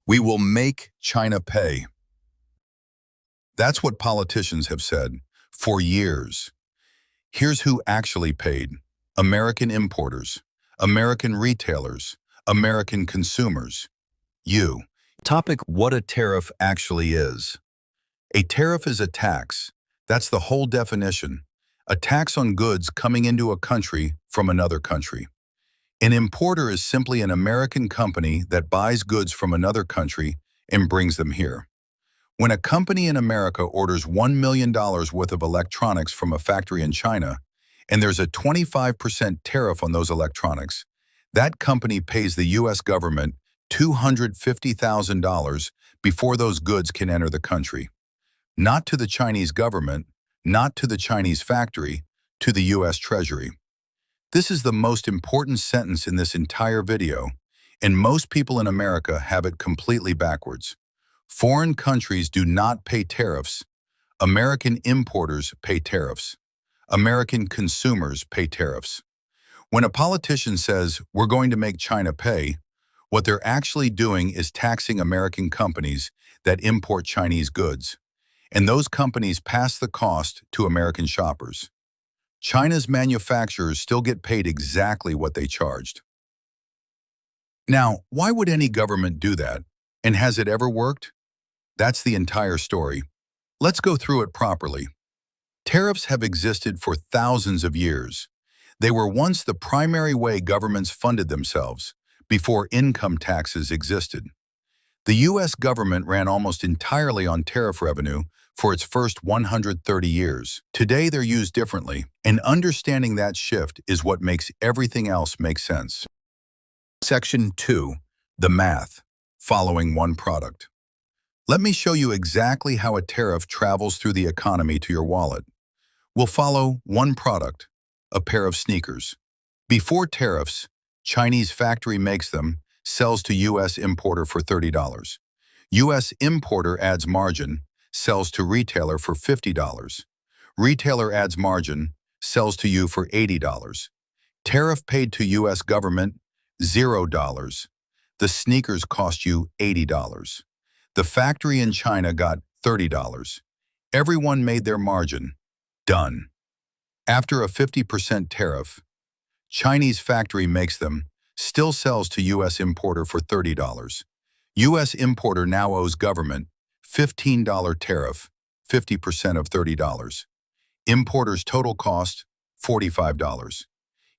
We will make China pay. That's what politicians have said for years. Here's who actually paid: American importers, American retailers, American consumers. You. Topic: what a tariff actually is. A tariff is a tax. That's the whole definition. A tax on goods coming into a country from another country. An importer is simply an American company that buys goods from another country and brings them here. When a company in America orders $1 million worth of electronics from a factory in China, and there's a 25% tariff on those electronics, that company pays the U.S. government $250,000 before those goods can enter the country. Not to the Chinese government, not to the Chinese factory, to the U.S. Treasury. This is the most important sentence in this entire video, and most people in America have it completely backwards. Foreign countries do not pay tariffs. American importers pay tariffs. American consumers pay tariffs. When a politician says, "We're going to make China pay," what they're actually doing is taxing American companies that import Chinese goods, and those companies pass the cost to American shoppers. China's manufacturers still get paid exactly what they charged. Now, why would any government do that? And has it ever worked? That's the entire story. Let's go through it properly. Tariffs have existed for thousands of years. They were once the primary way governments funded themselves, before income taxes existed. The U.S. government ran almost entirely on tariff revenue for its first 130 years. Today they're used differently, and understanding that shift is what makes everything else make sense. Section 2. The math. Following one product. Let me show you exactly how a tariff travels through the economy to your wallet. We'll follow one product, a pair of sneakers. Before tariffs, Chinese factory makes them, sells to U.S. importer for $30. U.S. importer adds margin, sells to retailer for $50. Retailer adds margin, sells to you for $80. Tariff paid to U.S. government, $0. The sneakers cost you $80. The factory in China got $30. Everyone made their margin. Done. After a 50% tariff, Chinese factory makes them, still sells to U.S. importer for $30. U.S. importer now owes government $15 tariff, 50% of $30. Importer's total cost, $45.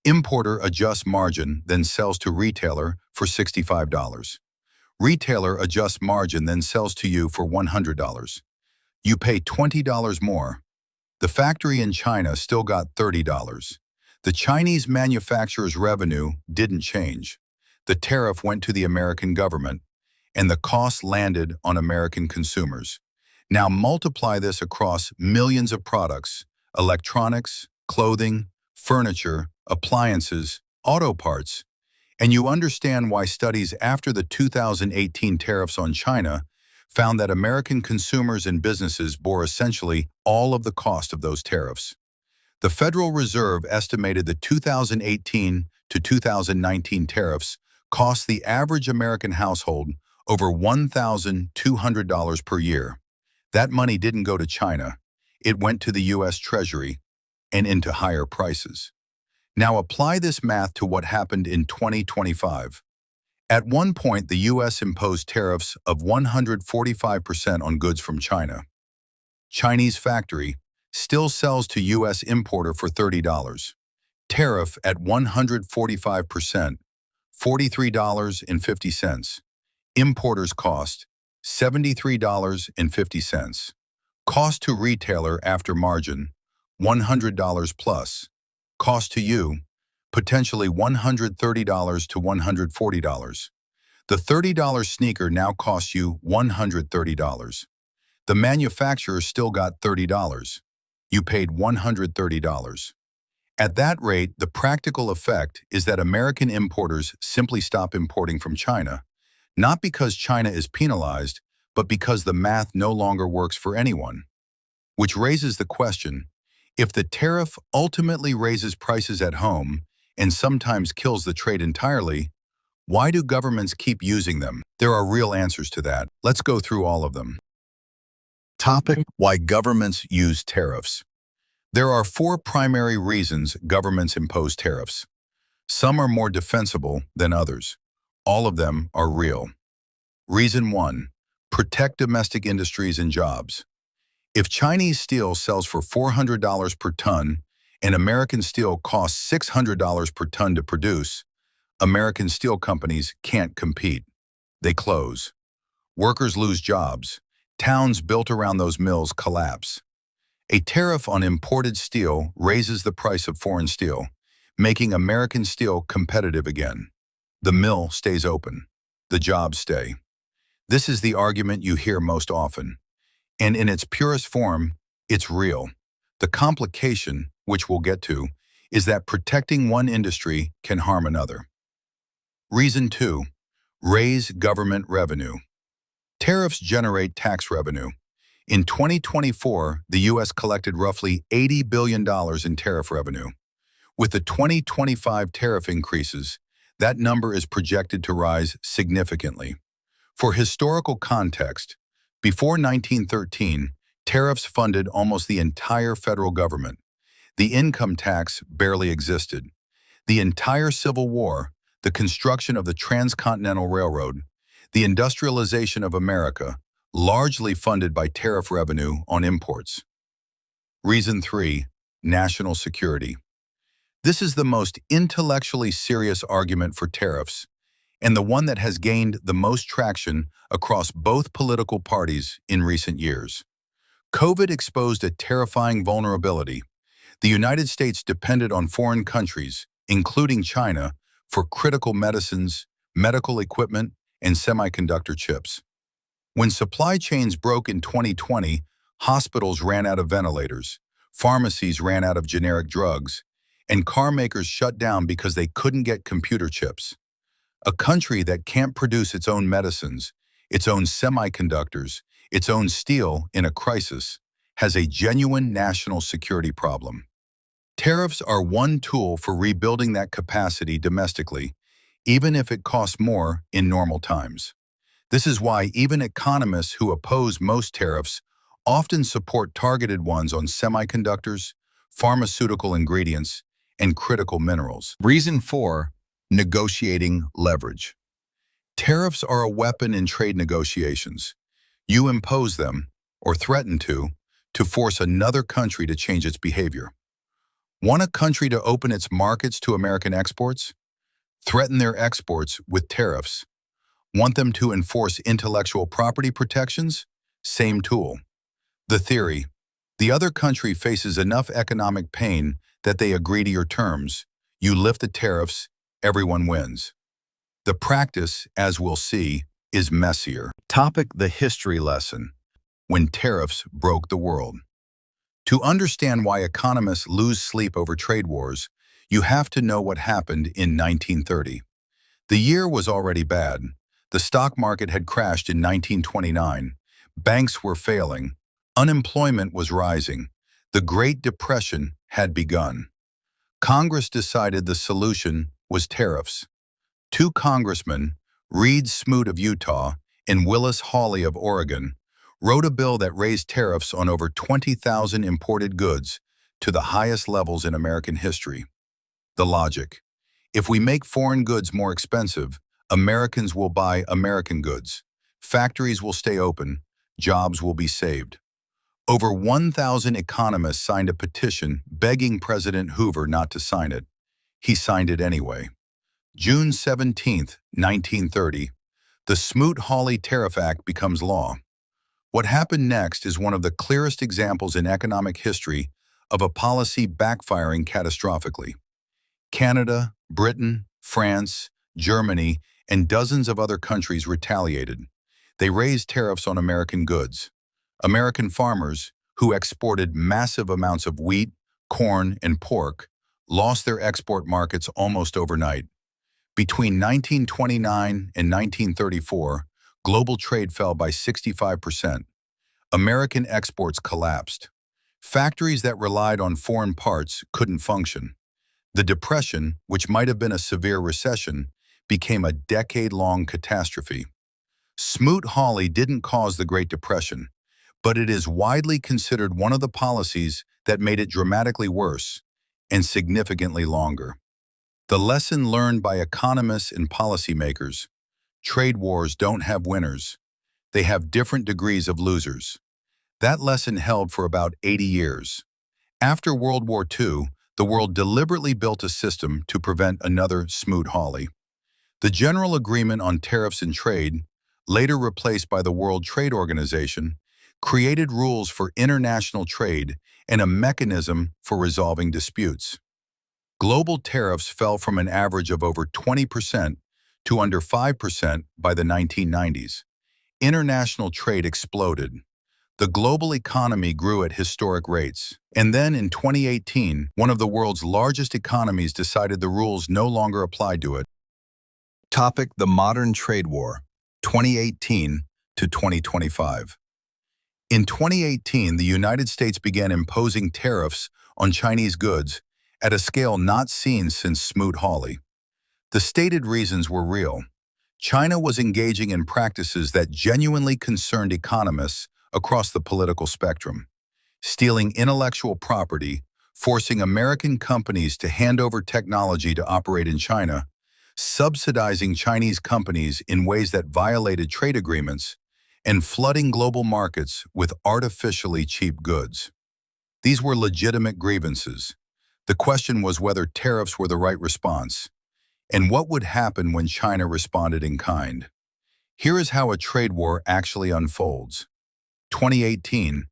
Importer adjusts margin, then sells to retailer for $65. Retailer adjusts margin, then sells to you for $100. You pay $20 more. The factory in China still got $30. The Chinese manufacturer's revenue didn't change. The tariff went to the American government, and the cost landed on American consumers. Now multiply this across millions of products: electronics, clothing, furniture, appliances, auto parts, and you understand why studies after the 2018 tariffs on China found that American consumers and businesses bore essentially all of the cost of those tariffs. The Federal Reserve estimated the 2018 to 2019 tariffs cost the average American household over $1,200 per year. That money didn't go to China. It went to the U.S. Treasury and into higher prices. Now apply this math to what happened in 2025. At one point, the U.S. imposed tariffs of 145% on goods from China. Chinese factory still sells to U.S. importer for $30. Tariff at 145%, $43.50. Importer's cost, $73.50. Cost to retailer after margin, $100 plus. Cost to you, potentially $130 to $140. The $30 sneaker now costs you $130. The manufacturer still got $30. You paid $130. At that rate, the practical effect is that American importers simply stop importing from China, not because China is penalized, but because the math no longer works for anyone. Which raises the question, if the tariff ultimately raises prices at home and sometimes kills the trade entirely, Why do governments keep using them? There are real answers to that. Let's go through all of them. Topic: Why governments use tariffs. There are four primary reasons governments impose tariffs. Some are more defensible than others. All of them are real. Reason 1. Protect domestic industries and jobs. If Chinese steel sells for $400 per ton and American steel costs $600 per ton to produce, American steel companies can't compete. They close. Workers lose jobs. Towns built around those mills collapse. A tariff on imported steel raises the price of foreign steel, making American steel competitive again. The mill stays open. The jobs stay. This is the argument you hear most often. And in its purest form, it's real. The complication, which we'll get to, is that protecting one industry can harm another. Reason 2. Raise government revenue. Tariffs generate tax revenue. In 2024, the U.S. collected roughly $80 billion in tariff revenue. With the 2025 tariff increases, that number is projected to rise significantly. For historical context, before 1913, tariffs funded almost the entire federal government. The income tax barely existed. The entire Civil War, the construction of the Transcontinental Railroad, the industrialization of America, largely funded by tariff revenue on imports. Reason 3. National security. This is the most intellectually serious argument for tariffs, and the one that has gained the most traction across both political parties in recent years. COVID exposed a terrifying vulnerability. The United States depended on foreign countries, including China, for critical medicines, medical equipment, and semiconductor chips. When supply chains broke in 2020, hospitals ran out of ventilators, pharmacies ran out of generic drugs, and car makers shut down because they couldn't get computer chips. A country that can't produce its own medicines, its own semiconductors, its own steel in a crisis, has a genuine national security problem. Tariffs are one tool for rebuilding that capacity domestically, even if it costs more in normal times. This is why even economists who oppose most tariffs often support targeted ones on semiconductors, pharmaceutical ingredients, and critical minerals. Reason 4. Negotiating leverage. Tariffs are a weapon in trade negotiations. You impose them, or threaten to force another country to change its behavior. Want a country to open its markets to American exports? Threaten their exports with tariffs. Want them to enforce intellectual property protections? Same tool. The theory: the other country faces enough economic pain that they agree to your terms. You lift the tariffs, everyone wins. The practice, as we'll see, is messier. Topic: the history lesson. When tariffs broke the world. To understand why economists lose sleep over trade wars, you have to know what happened in 1930. The year was already bad. The stock market had crashed in 1929. Banks were failing. Unemployment was rising. The Great Depression had begun. Congress decided the solution was tariffs. Two congressmen, Reed Smoot of Utah and Smoot-Hawley of Oregon, wrote a bill that raised tariffs on over 20,000 imported goods to the highest levels in American history. The logic: if we make foreign goods more expensive, Americans will buy American goods. Factories will stay open. Jobs will be saved. Over 1,000 economists signed a petition begging President Hoover not to sign it. He signed it anyway. June 17, 1930, the Smoot-Hawley Tariff Act becomes law. What happened next is one of the clearest examples in economic history of a policy backfiring catastrophically. Canada, Britain, France, Germany, and dozens of other countries retaliated. They raised tariffs on American goods. American farmers, who exported massive amounts of wheat, corn, and pork, lost their export markets almost overnight. Between 1929 and 1934, global trade fell by 65%. American exports collapsed. Factories that relied on foreign parts couldn't function. The Depression, which might have been a severe recession, became a decade-long catastrophe. Smoot-Hawley didn't cause the Great Depression, but it is widely considered one of the policies that made it dramatically worse and significantly longer. The lesson learned by economists and policymakers: trade wars don't have winners. They have different degrees of losers. That lesson held for about 80 years. After World War II, the world deliberately built a system to prevent another Smoot-Hawley. The General Agreement on Tariffs and Trade, later replaced by the World Trade Organization, created rules for international trade and a mechanism for resolving disputes. Global tariffs fell from an average of over 20% to under 5% by the 1990s. International trade exploded. The global economy grew at historic rates. And then in 2018, one of the world's largest economies decided the rules no longer applied to it. Topic: the modern trade war, 2018 to 2025. In 2018, the United States began imposing tariffs on Chinese goods at a scale not seen since Smoot-Hawley. The stated reasons were real. China was engaging in practices that genuinely concerned economists across the political spectrum: stealing intellectual property, forcing American companies to hand over technology to operate in China, subsidizing Chinese companies in ways that violated trade agreements, and flooding global markets with artificially cheap goods. These were legitimate grievances. The question was whether tariffs were the right response, and what would happen when China responded in kind. Here is how a trade war actually unfolds. 2018,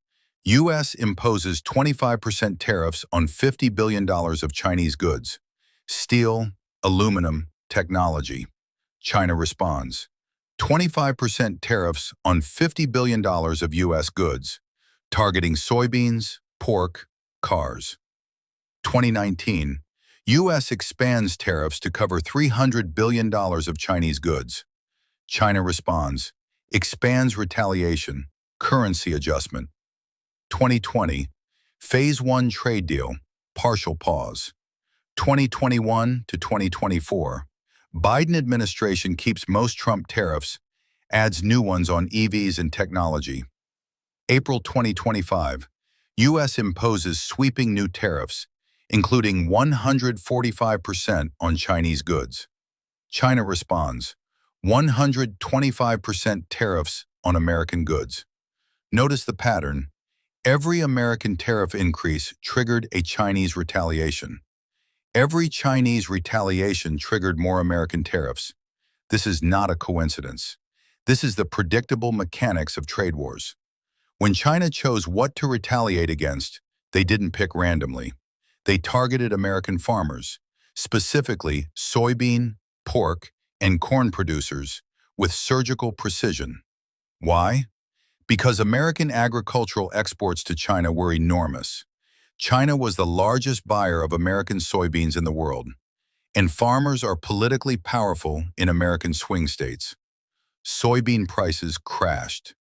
U.S. imposes 25% tariffs on $50 billion of Chinese goods: steel, aluminum, technology. China responds: 25% tariffs on $50 billion of U.S. goods, targeting soybeans, pork, cars. 2019, U.S. expands tariffs to cover $300 billion of Chinese goods. China responds, expands retaliation, currency adjustment. 2020, Phase 1 trade deal, partial pause. 2021 to 2024, Biden administration keeps most Trump tariffs, adds new ones on EVs and technology. April 2025, U.S. imposes sweeping new tariffs, including 145% on Chinese goods. China responds, 125% tariffs on American goods. Notice the pattern. Every American tariff increase triggered a Chinese retaliation. Every Chinese retaliation triggered more American tariffs. This is not a coincidence. This is the predictable mechanics of trade wars. When China chose what to retaliate against, they didn't pick randomly. They targeted American farmers, specifically soybean, pork, and corn producers, with surgical precision. Why? Because American agricultural exports to China were enormous. China was the largest buyer of American soybeans in the world, and farmers are politically powerful in American swing states. Soybean prices crashed.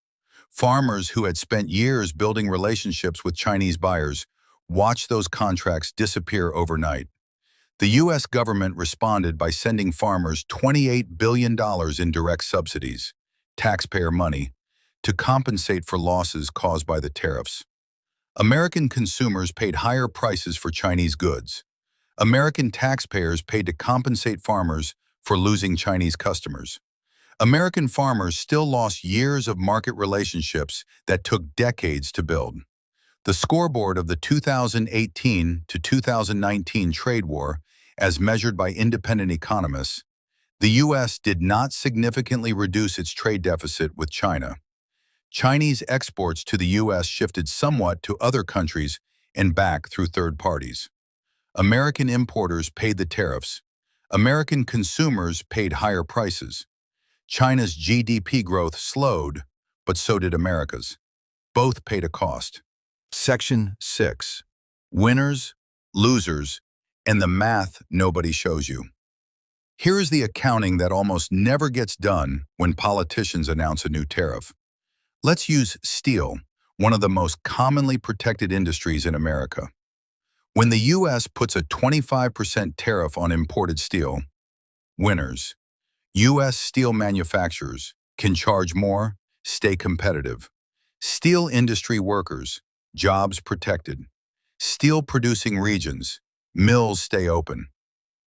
Farmers who had spent years building relationships with Chinese buyers watched those contracts disappear overnight. The U.S. government responded by sending farmers $28 billion in direct subsidies, taxpayer money, to compensate for losses caused by the tariffs. American consumers paid higher prices for Chinese goods. American taxpayers paid to compensate farmers for losing Chinese customers. American farmers still lost years of market relationships that took decades to build. The scoreboard of the 2018 to 2019 trade war, as measured by independent economists, the U.S. did not significantly reduce its trade deficit with China. Chinese exports to the U.S. shifted somewhat to other countries and back through third parties. American importers paid the tariffs. American consumers paid higher prices. China's GDP growth slowed, but so did America's. Both paid a cost. Section 6. Winners, losers, and the math nobody shows you. Here is the accounting that almost never gets done when politicians announce a new tariff. Let's use steel, one of the most commonly protected industries in America. When the U.S. puts a 25% tariff on imported steel, winners, U.S. steel manufacturers can charge more, stay competitive. Steel industry workers, jobs protected. Steel producing regions, mills stay open.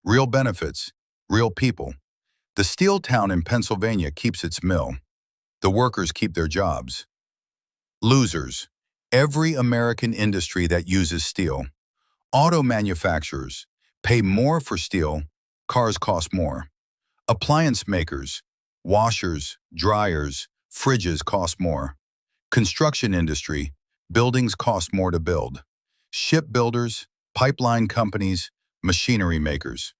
Real benefits, real people. The steel town in Pennsylvania keeps its mill. The workers keep their jobs. Losers, every American industry that uses steel. Auto manufacturers pay more for steel, cars cost more. Appliance makers, washers, dryers, fridges cost more. Construction industry, buildings cost more to build. Shipbuilders, pipeline companies, machinery makers.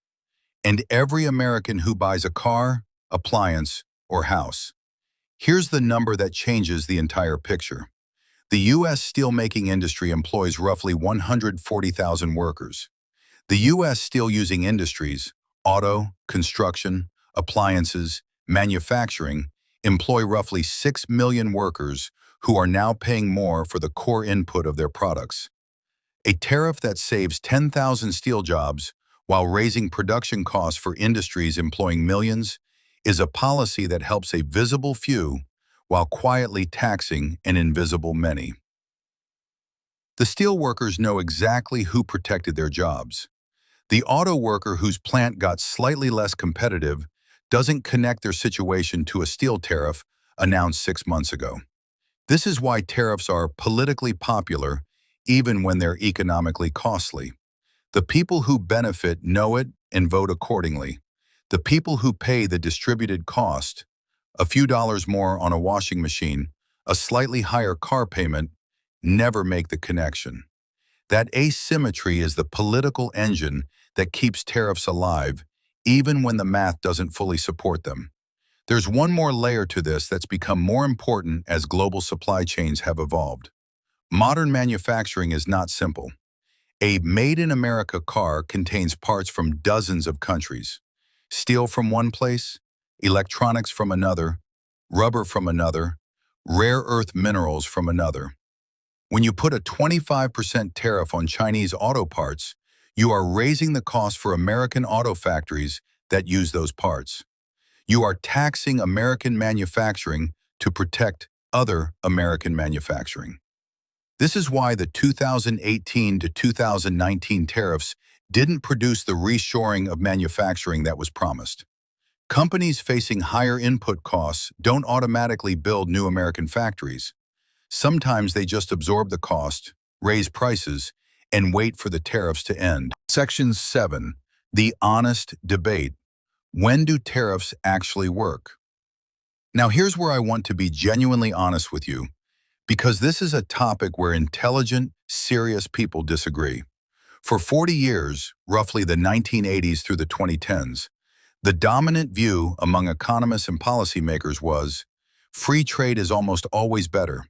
And every American who buys a car, appliance, or house. Here's the number that changes the entire picture. The U.S. steelmaking industry employs roughly 140,000 workers. The U.S. steel-using industries, auto, construction, appliances, manufacturing, employ roughly 6 million workers who are now paying more for the core input of their products. A tariff that saves 10,000 steel jobs while raising production costs for industries employing millions is a policy that helps a visible few while quietly taxing an invisible many. The steel workers know exactly who protected their jobs. The auto worker whose plant got slightly less competitive doesn't connect their situation to a steel tariff announced 6 months ago. This is why tariffs are politically popular even when they're economically costly. The people who benefit know it and vote accordingly. The people who pay the distributed cost, a few dollars more on a washing machine, a slightly higher car payment, never make the connection. That asymmetry is the political engine that keeps tariffs alive, even when the math doesn't fully support them. There's one more layer to this that's become more important as global supply chains have evolved. Modern manufacturing is not simple. A made-in-America car contains parts from dozens of countries. Steel from one place, electronics from another, rubber from another, rare earth minerals from another. When you put a 25% tariff on Chinese auto parts, you are raising the cost for American auto factories that use those parts. You are taxing American manufacturing to protect other American manufacturing. This is why the 2018 to 2019 tariffs didn't produce the reshoring of manufacturing that was promised. Companies facing higher input costs don't automatically build new American factories. Sometimes they just absorb the cost, raise prices, and wait for the tariffs to end. Section 7. The honest debate. When do tariffs actually work? Now here's where I want to be genuinely honest with you, because this is a topic where intelligent, serious people disagree. For 40 years, roughly the 1980s through the 2010s, the dominant view among economists and policymakers was, free trade is almost always better.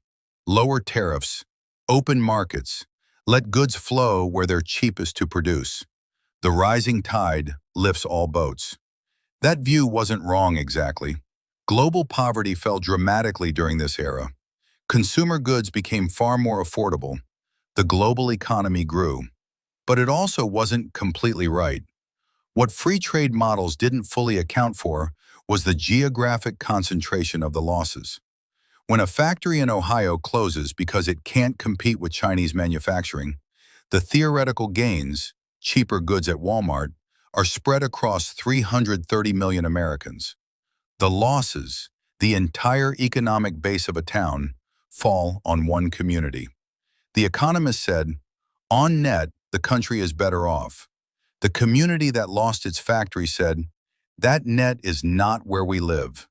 Lower tariffs, open markets, let goods flow where they're cheapest to produce. The rising tide lifts all boats. That view wasn't wrong exactly. Global poverty fell dramatically during this era. Consumer goods became far more affordable. The global economy grew. But it also wasn't completely right. What free trade models didn't fully account for was the geographic concentration of the losses. When a factory in Ohio closes because it can't compete with Chinese manufacturing, the theoretical gains, cheaper goods at Walmart, are spread across 330 million Americans. The losses, the entire economic base of a town, fall on one community. The economist said, on net, the country is better off. The community that lost its factory said, that net is not where we live.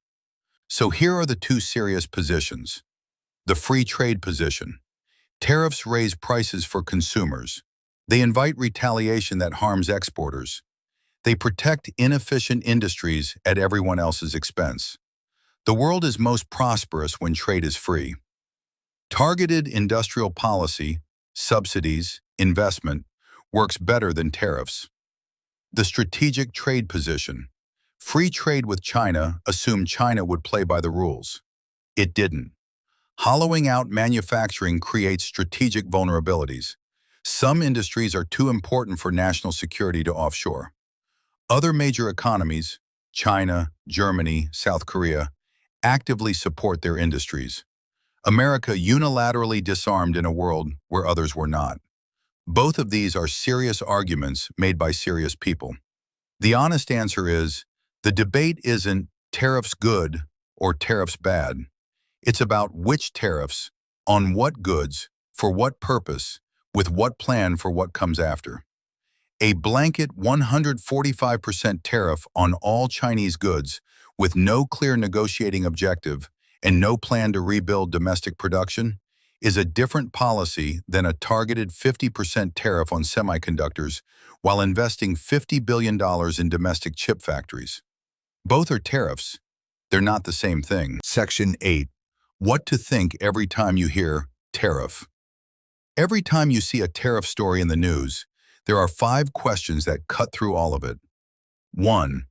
So here are the two serious positions. The free trade position. Tariffs raise prices for consumers. They invite retaliation that harms exporters. They protect inefficient industries at everyone else's expense. The world is most prosperous when trade is free. Targeted industrial policy, subsidies, investment, works better than tariffs. The strategic trade position. Free trade with China assumed China would play by the rules. It didn't. Hollowing out manufacturing creates strategic vulnerabilities. Some industries are too important for national security to offshore. Other major economies, China, Germany, South Korea, actively support their industries. America unilaterally disarmed in a world where others were not. Both of these are serious arguments made by serious people. The honest answer is, the debate isn't tariffs good or tariffs bad. It's about which tariffs, on what goods, for what purpose, with what plan for what comes after. A blanket 145% tariff on all Chinese goods with no clear negotiating objective and no plan to rebuild domestic production is a different policy than a targeted 50% tariff on semiconductors while investing $50 billion in domestic chip factories. Both are tariffs. They're not the same thing. Section 8. What to think every time you hear tariff. Every time you see a tariff story in the news, there are 5 questions that cut through all of it. 1.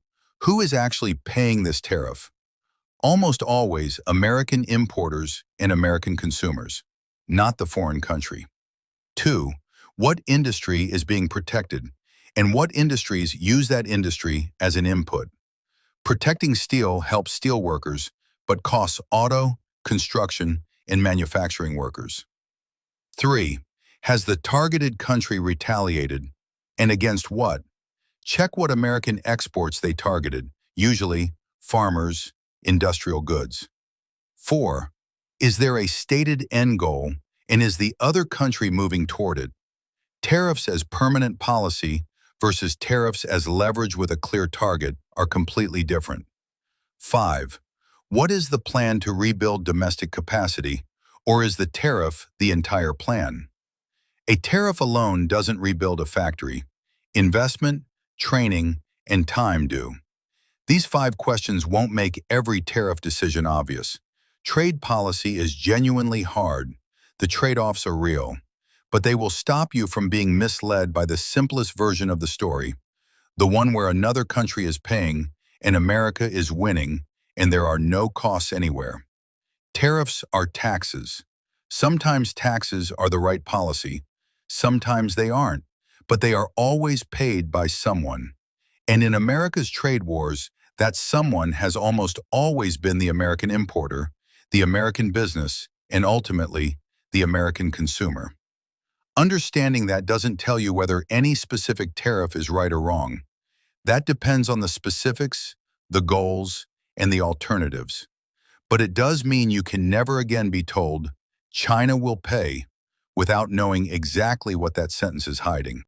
Who is actually paying this tariff? Almost always American importers and American consumers, not the foreign country. 2. What industry is being protected, and what industries use that industry as an input? Protecting steel helps steelworkers, but costs auto, construction, and manufacturing workers. 3. Has the targeted country retaliated, and against what? Check what American exports they targeted, usually farmers, industrial goods. 4. Is there a stated end goal, and is the other country moving toward it? Tariffs as permanent policy versus tariffs as leverage with a clear target are completely different. 5. What is the plan to rebuild domestic capacity, or is the tariff the entire plan? A tariff alone doesn't rebuild a factory. Investment, training, and time do. These 5 questions won't make every tariff decision obvious. Trade policy is genuinely hard. The trade-offs are real. But they will stop you from being misled by the simplest version of the story, the one where another country is paying and America is winning and there are no costs anywhere. Tariffs are taxes. Sometimes taxes are the right policy, sometimes they aren't, but they are always paid by someone. And in America's trade wars, that someone has almost always been the American importer, the American business, and ultimately, the American consumer. Understanding that doesn't tell you whether any specific tariff is right or wrong. That depends on the specifics, the goals, and the alternatives. But it does mean you can never again be told, China will pay, without knowing exactly what that sentence is hiding.